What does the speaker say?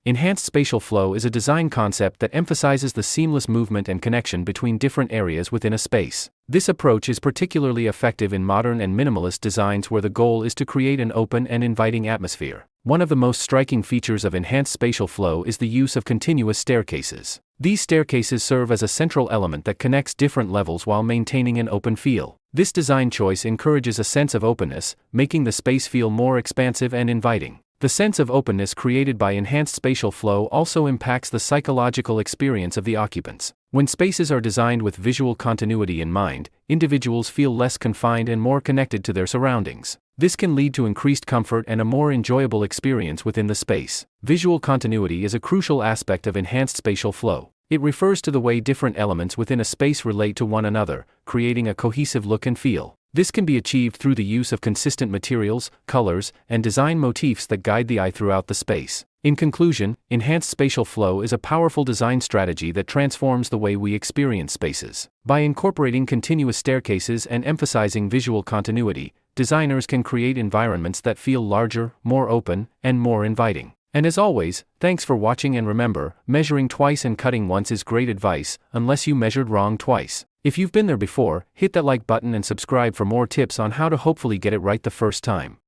Enhanced spatial flow is a design concept that emphasizes the seamless movement and connection between different areas within a space. This approach is particularly effective in modern and minimalist designs where the goal is to create an open and inviting atmosphere. One of the most striking features of enhanced spatial flow is the use of continuous staircases. These staircases serve as a central element that connects different levels while maintaining an open feel. This design choice encourages a sense of openness, making the space feel more expansive and inviting. The sense of openness created by enhanced spatial flow also impacts the psychological experience of the occupants. When spaces are designed with visual continuity in mind, individuals feel less confined and more connected to their surroundings. This can lead to increased comfort and a more enjoyable experience within the space. Visual continuity is a crucial aspect of enhanced spatial flow. It refers to the way different elements within a space relate to one another, creating a cohesive look and feel. This can be achieved through the use of consistent materials, colors, and design motifs that guide the eye throughout the space. In conclusion, enhanced spatial flow is a powerful design strategy that transforms the way we experience spaces. By incorporating continuous staircases and emphasizing visual continuity, designers can create environments that feel larger, more open, and more inviting. And as always, thanks for watching, and remember, measuring twice and cutting once is great advice, unless you measured wrong twice. If you've been there before, hit that like button and subscribe for more tips on how to hopefully get it right the first time.